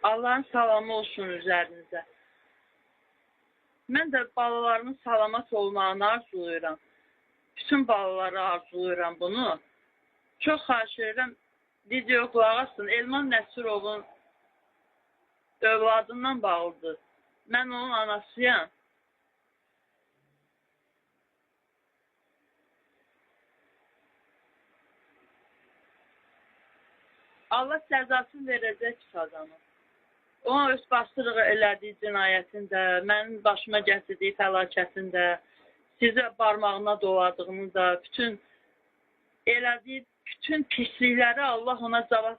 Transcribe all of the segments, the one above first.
Allah'ın salamı olsun üzərinizə. Mən də balalarımın salamat olmağını arzuluyuram. Bütün balaları arzuluyuram bunu. Çox xahiş edirəm, video qulaq asın. Elman Nəsirovun övladından bağlıdır. Mən onun anasıyam. Allah cəzasını verəcək adamı. Ona öz basdırığı elədiyi cinayətində, mənim başıma gətirdiyi fəlakətində, sizə barmağına doladığını da, elədiyi bütün pislikləri Allah ona cavab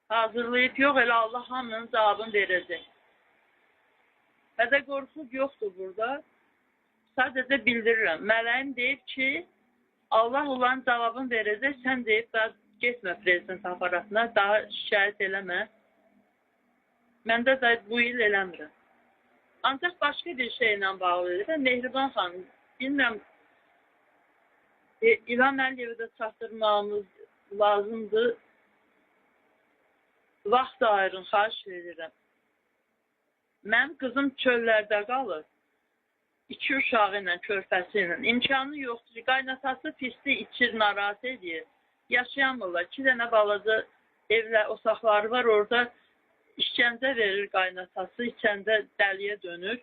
hazırlayıb. Yox, elə Allah hamının cavabını verəcək. Hədə qorxub yoxdur burada. Sadəcə bildirirəm. Mələyim deyib ki, Allah onların cavabını verəcək. Sən deyib, daha getmə prezident aparatına, daha şikayət eləmə. Məndə də bu il eləmirəm. Ancaq başqa bir şeylə bağlıdır. Mehriban xanım, bilmirəm, İlham Əliyevi də çatdırmağımız lazımdır. Vaxt ayırın, xahiş edirəm. Mənim qızım çöllərdə qalır. 2 uşağı ilə, körpəsi ilə. İmkanı yoxdur ki, qaynatası pisli içir, narahat edir. Yaşayamırlar. 2 dənə balaca evlə otaqları var, orada işgəncə verir qaynatası, içəndə dəliyə dönür.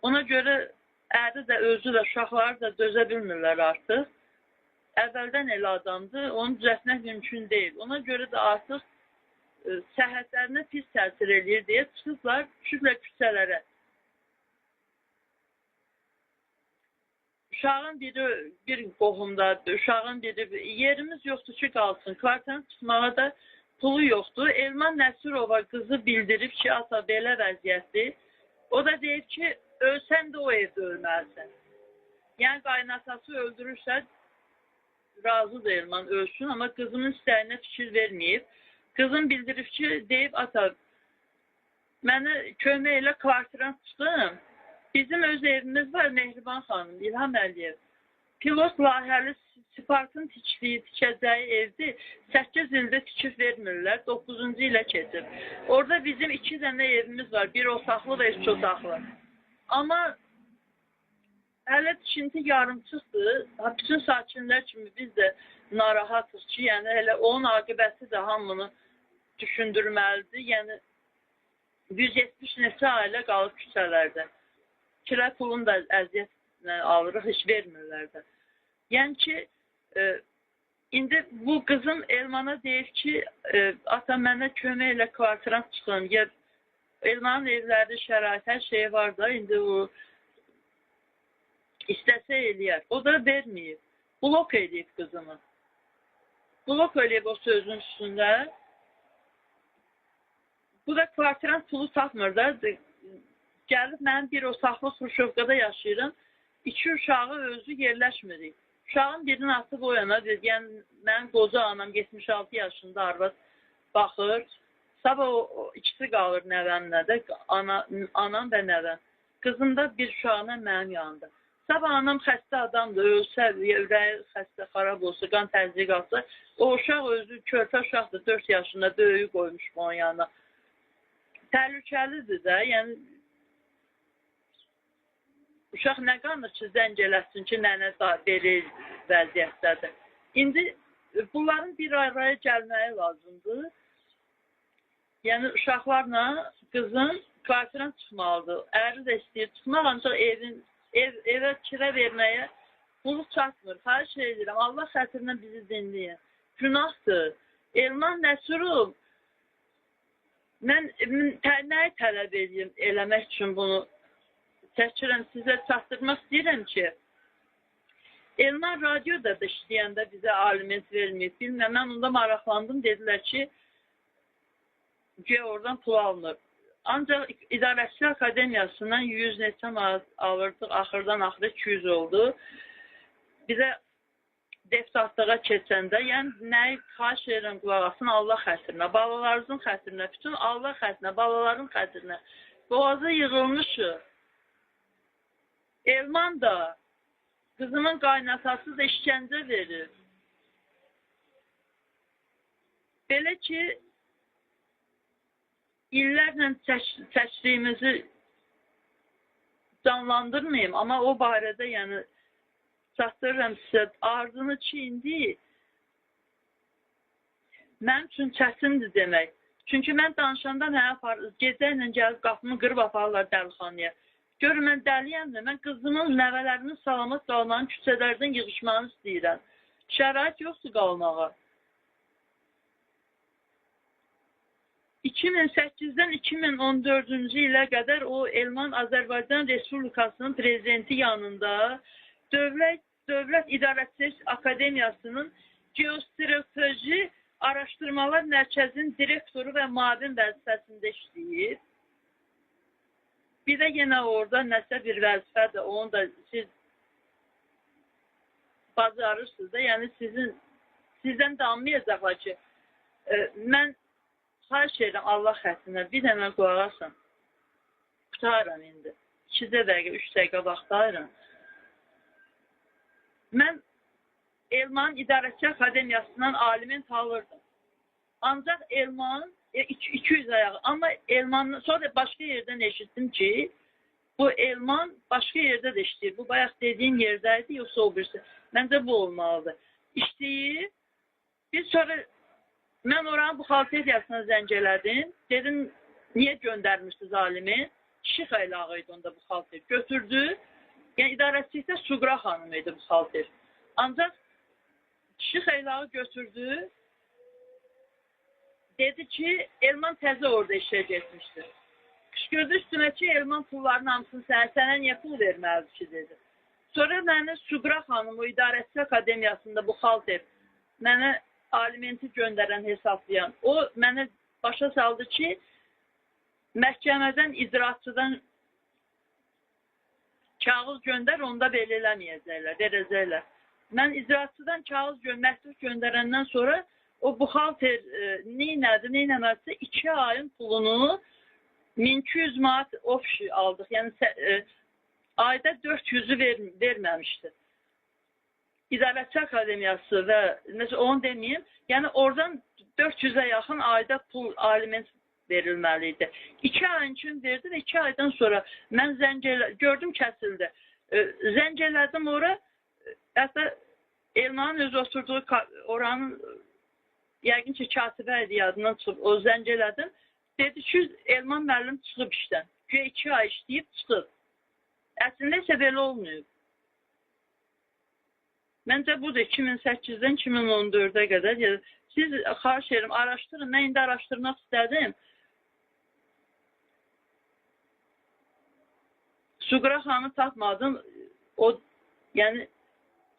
Ona görə əri də, özü də, uşaqları da dözə bilmirlər artıq. Əvvəldən elə adamdır, onu düzəltmək mümkün deyil. Ona görə də artıq səhhətlərinə pis təsir edir deyə çıxıblar, düşüblər küçələrə. Uşağın biri bir qohumdadır, uşağın biri yerimiz yoxdur ki, qalsın. Kvartanı tutmağa da pulu yoxdur. Elman Nəsirova qızı bildirib ki, ata belə vəziyyətdir. O da deyib ki, ölsən də o evdə ölməlisən. Yəni, qaynatası öldürürsə, razıdır Elman ölsün, amma qızımın istəyinə fikir verməyib. Qızım bildirib ki, deyib, ata, mənə kömək elə kvartiran tutdum. Bizim öz evimiz var, Mehriban xanım, İlham Əliyev. Pilot layihəli Sparkın tikəcəyi evdir. 8 ildə tikib vermirlər, 9-cu ilə keçib. Orada bizim 2 dənə evimiz var, bir otaqlı və 3 otaqlı. Amma hələ tikinti yarımçıqdır. Bütün sakinlər kimi biz də narahatıq ki, yəni elə onun aqibəti də hamını düşündürməlidir. Yəni 170 neçə ailə qalıb küçələrdə. Kirə pulunu da əziyyətlə alırıq, heç vermirlər də. Yəni ki, indi bu qızım Elmana deyir ki, ata mənə kömək elə kvartirant çıxın. Elmanın evləri, şərait, hər şey var da, indi o istəsə eləyər. O da verməyib. Blok edib qızımı. Blok edib o sözün üstündə. Bu da kvartirant pulu tapmır da. Gəlib mənim bir otaqlı Xruşovqada yaşayırım. 2 uşağı özü yerləşmirik. Uşağın birini atıb o yana, yəni mənim qoca anam 76 yaşında arvad baxır. Sabah o ikisi qalır nəvəmlə də, anam və nəvəm. Qızım da bir uşağına mənim yanında. Sabah anam xəstə adamdır, ölsə, ürəyi xəstə, xarab olsa, qan təzyiq alsa, o uşaq özü körpə uşaqdır, 4 yaşında böyüyü qoymuş onun yanına. Təhlükəlidir də, yəni uşaq nə qanır ki, zəng eləsin ki, nənə belə vəziyyətdədir. İndi bunların bir araya gəlməyi lazımdır. Yəni uşaqlarla qızın kvartirant çıxmalıdır. Əri də istəyir çıxmaq, ancaq evə kirə verməyə pulu çatmır. Xahiş edirəm, Allah xətrinə bizi dinləyin. Günahdır. Elman Nəsirov, mən nəyi tələb edeyim eləmək üçün bunu çəkirəm, sizə çatdırmaq istəyirəm ki, Elman radioda da işləyəndə bizə aliment verməyib. Bilməm, mən onda maraqlandım, dedilər ki, oradan pul alınır. Ancaq İdarəçilik Akademiyasından 100 neçə manat alırdıq, axırdan axırı 200 oldu. Bizə deputatlığa keçəndə, yəni nəyi xahiş edirəm qulaq asın, Allah xətrinə, balalarınızın xətrinə, bütün Allah xətrinə, balaların xətrinə. Boğazı yığılmışıq. Elman da, qızımın qaynatası da işgəncə verir. Belə ki, illərlə çəkdiyimizi canlandırmayayım, amma o barədə yəni çatdırıram sizə. Ardını ki, indi mənim üçün çətindir demək. Çünki mən danışanda nə yaparız? Gecə ilə gəlib qapını qırıb aparırlar dəlixanaya. Görün, mən dəliyəmdir. Mən qızımın, nəvələrimin salamat qalmağını, küçələrdən yığışmağını istəyirəm. Şərait yoxdur qalmağa. 2008-dən 2014-cü ilə qədər o Elman Azərbaycan Respublikasının prezidenti yanında Dövlət İdarəçilik Akademiyasının Geostrateji Araşdırmalar Mərkəzinin direktoru və müavin vəzifəsində işləyir. Bir də yenə orada nəsə bir vəzifədir, onu da siz bacarırsınız da, yəni sizdən danmayacaqlar ki, mən xahiş edirəm Allah xətrinə, bir də mən qoyarsan, qutarım indi, 2 dəqiqə, 3 dəqiqə vaxt ayırın. Mən Elman İdarəçi Akademiyasından aliment alırdım. Ancaq Elman 200 ayağı, amma Elman sonra başqa yerdən eşitdim ki, bu Elman başqa yerdə də işləyir. Bu bayaq dediyim yerdəydi, yoxsa o birisi. Məncə bu olmalıdır. İşləyir. Biz sonra mən oranın buxalteriyasına zəng elədim. Dedim, niyə göndərmişsiniz alimi? Kişi xeylağı idi onda buxalter. Götürdü. Yəni idarəçilikdə Suqra xanım idi buxalter. Ancaq kişi xeylağı götürdü. Dedi ki, Elman təzə orada işə getmişdir. Qışqırdı üstünə ki, Elman pullarının hamısını sənə niyə pul verməlidir ki, dedi. Sonra mənə Suqra xanım, o İdarəçi Akademiyasında buxalter, mənə alimenti göndərən, hesaplayan, o mənə başa saldı ki, məhkəmədən, icraatçıdan kağız göndər, onda belə eləməyəcəklər, verəcəklər. Mən icraatçıdan kağız məktub göndərəndən sonra o buxalter neynəməsə 2 ayın pulunu 1200 manat ofşi aldıq. Yəni ayda 400'ü verməmişdi. İdarəçi Akademiyası və onu deməyim, yəni oradan 400'ə yaxın ayda pul aliment verilməliydi. 2 ayın üçün verdi və 2 aydan sonra mən gördüm kəsildi. Zəng elədim ora, hətta Elmanın özü oturduğu oranın yəqin ki, katibə idi, yadından çıxıb, o zəng elədim. Dedi ki, Elman müəllim çıxıb işdən. Güya 2 ay işləyib çıxıb. Əslində isə belə olmuyor. Məncə budur 2008-dən 2014-ə qədər. Siz xahiş edirəm, araşdırın. Mən indi araşdırmaq istədim. Suqra xanı tapmadım. O, yəni,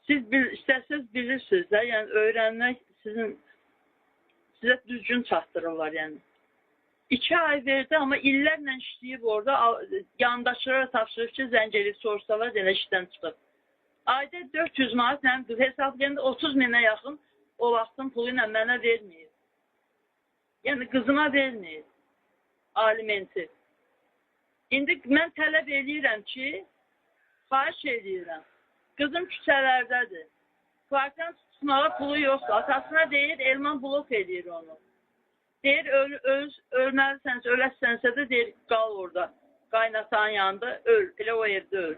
siz istərsiniz bilirsiniz də, yəni öyrənmək sizə düzgün çatdırırlar, yəni. 2 ay verdi, amma illərlə işləyib orada, yandaşlara tapşırıb ki, zəng edib sorsalar, elə işdən çıxıb. Ayda 400 manat, hesablayanda 30 minə yaxın o vaxtın pulu ilə mənə verməyib. Yəni, qızıma verməyib alimenti. İndi mən tələb edirəm ki, xahiş edirəm, qızım küçələrdədir. Kvartdan tutmağa pulu yoxdur. Atasına deyir, Elman blok edir onu. Deyir, ölməlisənsə, öləsənsə də deyir, qal orada. Qaynatan yanında, öl. Elə o evdə öl.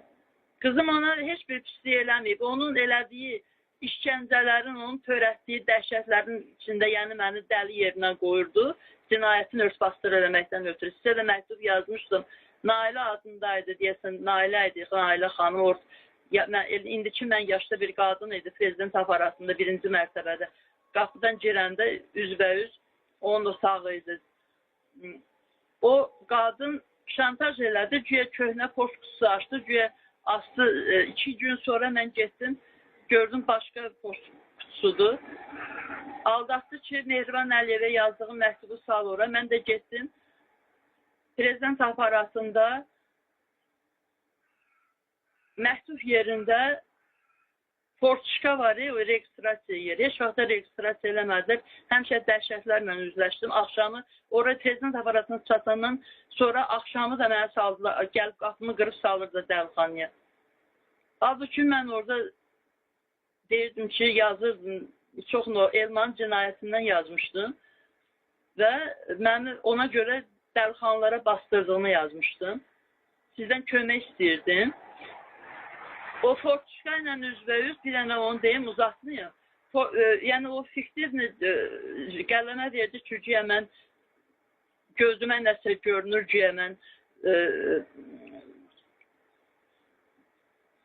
Qızım ona heç bir pislik eləməyib. Onun elədiyi işgəncələrin, onun törətdiyi dəhşətlərin içində, yəni məni dəli yerinə qoyurdu. Cinayətin örtbasdır eləməkdən ötürü. Sizə də məktub yazmışdım. Nailə adındaydı, deyəsən, Nailə idi, Nailə xanım. İndiki mən yaşlı bir qadın idi, prezident aparatında 1-ci mərtəbədə. Qapıdan girəndə üzbəyüz, onun da sağ idi. O qadın şantaj elədi, güya köhnə poçt kutusu açdı, güya astı. 2 gün sonra mən getdim, gördüm başqa poçt kutusudur. Aldatdı ki, Mehriban Əliyevə yazdığım məktubu sal ora. Mən də getdim, prezident aparatında məktub yerində forçuşka var, o registrasiya yeri. Heç vaxtda registrasiya eləmədilər. Həmişə dəhşətlərlə üzləşdim. Axşamı, oraya prezident aparatına çatandan sonra axşamı da mənə saldılar. Gəlib qapımı qırıb salırdı dəlixanaya. Halbuki mən orada deyirdim ki, yazırdım. Çox Elmanın cinayətindən yazmışdım. Və mən ona görə dəlixanalara bastırdığını yazmışdım. Sizdən kömək istəyirdim. O Fortuşka ilə üzbəüz bir dənə onu deyim, uzatmayım. Yəni o fiktiv qələmə verdi ki, güya mən gözümə nəsə görünür, güya mən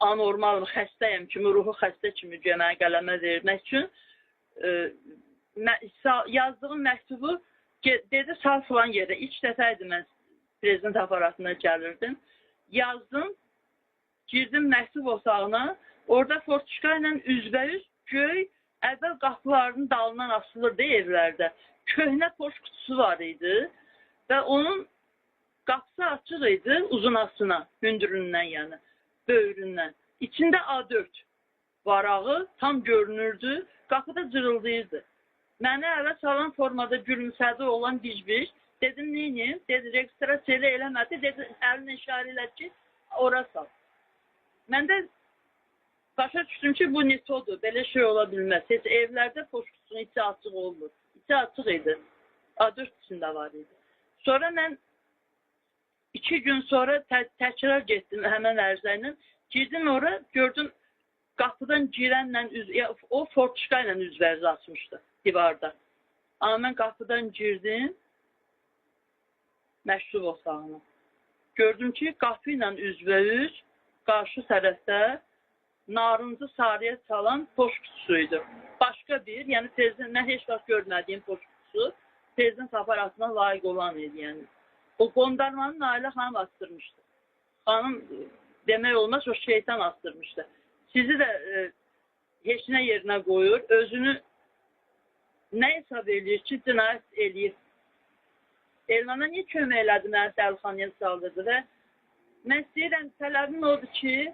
anormalım, xəstəyəm kimi, ruhu xəstə kimi güya mənə qələmə vermək üçün yazdığım məktubu dedi sağ filan yerə. İlk dəfə idi mən prezident aparatına gəlirdim. Yazdım, girdim məktub otağına, orada Fortuşka ilə üzbəüz göy əvvəl qapılarının dalından asılırdı evlərdə. Köhnə poçt qutusu var idi və onun qapısı açıq idi uzunasına, hündüründən yəni, böyründən. İçində A4 varağı tam görünürdü, qapıda cırıldayırdı. Mənə əvvəl salan formada gülümsədi olan bic-bic. Dedim, neyini? Dedi, registrasiya eləmədi. Dedi, əlini işarə elədi ki, ora sal. Mən də başa düşdüm ki, bu metodur. Belə şey ola bilməz. Heç evlərdə poçtusun içi açıq olmur. İçi açıq idi. A4 içində var idi. Sonra mən 2 gün sonra təkrar getdim həmən ərzəylə. Girdim ora, gördüm qapıdan girənlə, o Fortuşka ilə üzvərzi açmışdı divarda. Amma mən qapıdan girdim məktub otağına. Gördüm ki, qapı ilə üzbəüz qarşı tərəfdə narıncı sarıya çalan poçt qutusuydu. Başqa bir, yəni mən heç vaxt görmədiyim poçt qutusu prezident aparatına layiq olan idi. Yəni. O qondarmanın Nailə xanım astırmışdı. Xanım demək olmaz, o şeytan astırmışdı. Sizi də heç nə yerinə qoyur, özünü nə hesab eləyir ki, cinayət eləyir. Elmana niyə kömək elədi, mənə dəlixanaya saldırdı və mən istəyirəm, tələbim odur ki,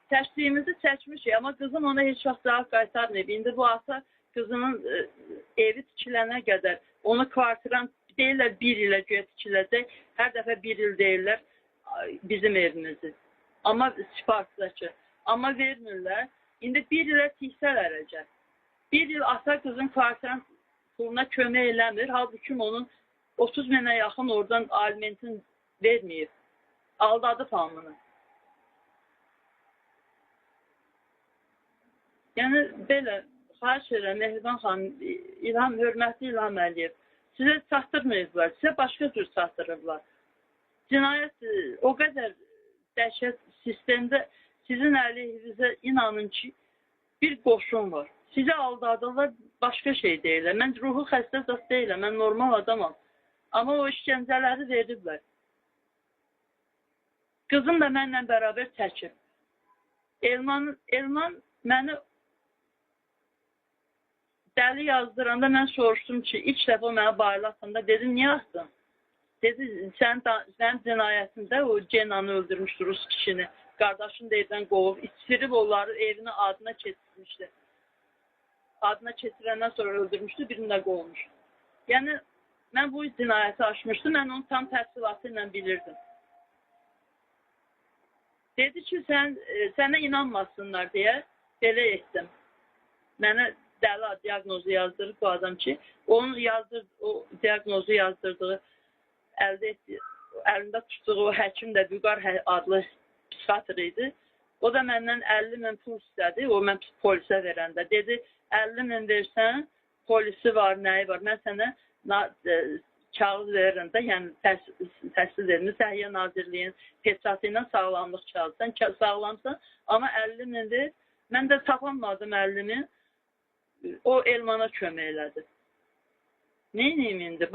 təşdiyimizi çəkmişik, amma qızım ona heç vaxt cavab qaytarmayıb. İndi bu ata qızının evi tikilənə qədər, onu kvartiran deyirlər, 1 ilə göyə tikiləcək, hər dəfə 1 il deyirlər bizim evimizi. Amma sifarişdəki. Amma vermirlər. İndi 1 ilə tiksələr əcək. 1 il ata qızın kvartiran puluna kömək eləmir. Halbuki onun 30 minə yaxın oradan alimentin verməyib. Aldadı hamını. Yəni belə, xahiş edirəm, Mehriban xanım, hörmətli İlham Əliyev, sizə çatdırmayıblar, sizə başqa cür çatdırıblar. Cinayət o qədər dəhşət sistemdə sizin əleyhinizə inanın ki, bir qoşun var. Sizi aldadırlar, başqa şey deyirlər. Mən ruhu xəstə zat deyiləm, mən normal adamam. Amma o işgəncələri veriblər. Qızım da mənlə bərabər çəkib. Elman məni dəli yazdıranda mən soruşdum ki, ilk dəfə o mənə bayılatında dedim, niyə yazdın? Dedi, sən cinayətində o Cenanı öldürmüşdü, Rus kişini. Qardaşını da evdən qovub, içirib onları evini adına keçirmişdi. Adına keçirəndən sonra öldürmüşdü, birini də qovmuş. Yəni, mən bu cinayəti aşmışdım, mən onu tam təfsilatı ilə bilirdim. Dedi ki, sənə inanmasınlar deyə belə etdim. Mənə dəli diaqnozu yazdırıb bu adam ki, onun o diaqnozu yazdırdığı, əlində tutduğu o həkim də Vüqar adlı psixiatr idi. O da məndən 50 min pul istədi, o mən polisə verəndə. Dedi, 50 min versən, polisi var, nəyi var, mən sənə kağız verirəm də, yəni təhsil verir, Səhiyyə Nazirliyin peçatı ilə sağlamlıq kağızı. Sən sağlamsan, amma 50 min ver, mən də tapamadım 50 min, o Elmana kömək elədi. Neyniyim indi?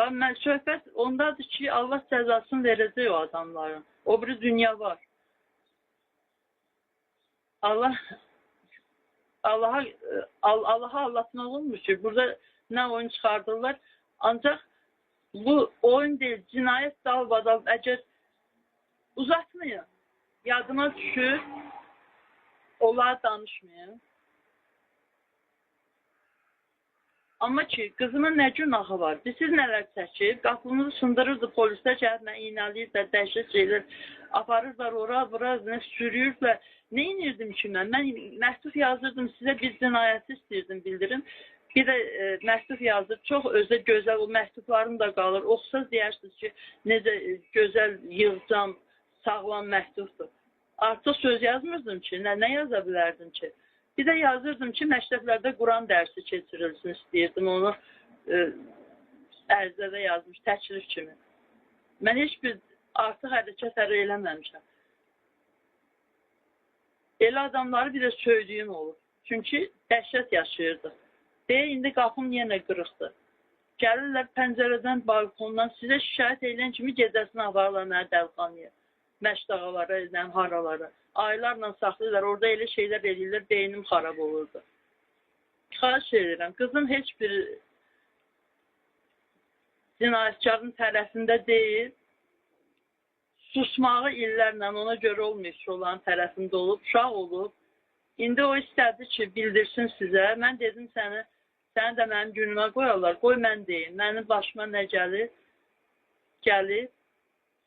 Söhbət ondadır ki, Allah cəzasını verəcək o adamların. O bir dünya var. Allaha anlatmaq olmuş ki, burada nə oyun çıxardırlar. Ancaq bu oyun deyil, cinayət dalbadal, əgər uzatmayın, yadıma düşür, onlara danışmayın. Amma ki, qızımın nə günahı var? Siz nələr çəkib, qapımızı sındırırdı, polislər gəlib, mən iynəliyirlər, dəhşət şeylər, aparırlar ora, bura, sürüyürlər. Nə inirdim ki mən? Mən məktub yazırdım, sizə bir cinayəti istəyirdim, bildirim. Bir də məktub yazıb, çox özü gözəl, o məktublarım da qalır. Oxusaz deyirsiniz ki, necə gözəl, yığcam, sağlam məktubdur. Artıq söz yazmırdım ki, nə yaza bilərdim ki? Bir də yazırdım ki, məktəblərdə Quran dərsi keçirilsin istəyirdim. Onu ərizədə yazmış, təklif kimi. Mən heç bir artıq hərəkət eləməmişəm. Elə adamları bir də söydüyüm olur. Çünki dəhşət yaşayırdıq. İndi qapım yenə qırıqdır. Gəlirlər pəncərədən, balkondan sizə şikayət edən kimi gecəsini aparırlar mənə dəlxanıya. Məşdağalara, haralara. Aylarla saxlayırlar. Orada elə şeylər edirlər, beynim xarab olurdu. Xahiş edirəm. Qızım heç bir cinayətkarın tərəfində deyil. Susmağı illərlə ona görə olmuş olan tərəfində olub, uşaq olub. İndi o istədi ki, bildirsin sizə. Mən dedim səni də mənim günümə qoyarlar. Qoy mən deyim. Mənim başıma nə gəlir? Gəlir.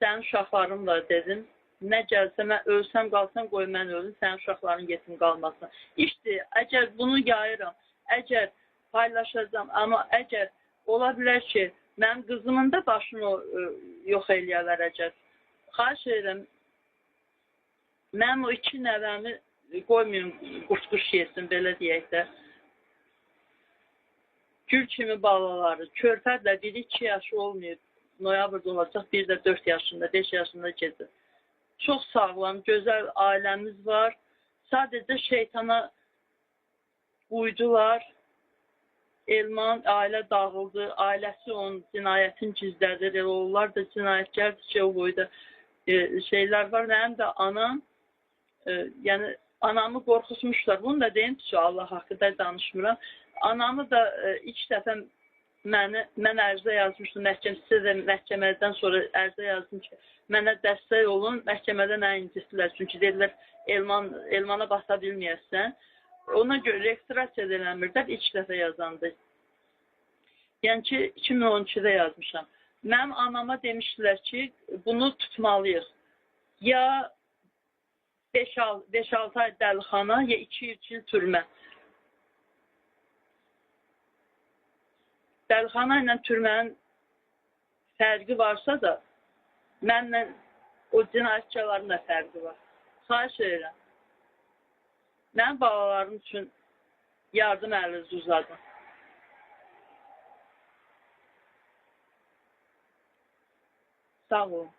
Sənin uşaqlarımla dedim. Nə gəlsə, mən ölsəm, qalsam, qoy mən ölüm. Sənin uşaqların yetim qalmasın. İşte, əgər bunu yayıram, əgər paylaşacağım, amma əgər ola bilər ki, mənim qızımın da başını yox eləyərlər əgər. Xahiş edirəm, mənim o 2 nəvəmi qoymayın, quş yesin, belə deyək də. Gül kimi balaları, körpədlə biri 2 yaşı olmayıb, noyabrda olacaq, bir də 4 yaşında, 5 yaşında gedir. Çox sağlam, gözəl ailəmiz var. Sadəcə şeytana uydular. Elman ailə dağıldı, ailəsi onun cinayətin gizlədir. Onlar da cinayətkərdir ki, o boyda şeylər var. Mənim də anam, yəni anamı qorxutmuşlar. Bunu da deyim ki, Allah haqqında danışmıram. Anamı da ilk dəfə mən ərizə yazmışdım məhkəmədə də məhkəmədən sonra ərizə yazdım ki, mənə dəstək olun, məhkəmədə mənə incitdilər. Çünki dedilər, Elmana basa bilməyəsən. Ona görə registrasiya edilənmirdə ilk dəfə yazandı. Yəni ki, 2012-də yazmışam. Mənim anama demişdilər ki, bunu tutmalıyıq. Ya 5-6 ay dəlixana, ya 2-3 il türmə. Dəlixana ilə türmənin fərqi varsa da, mənlə o cinayətçilərin də fərqi var. Xahiş edirəm. Mənim balalarım üçün yardım əlinizi uzadın. Sağ olun.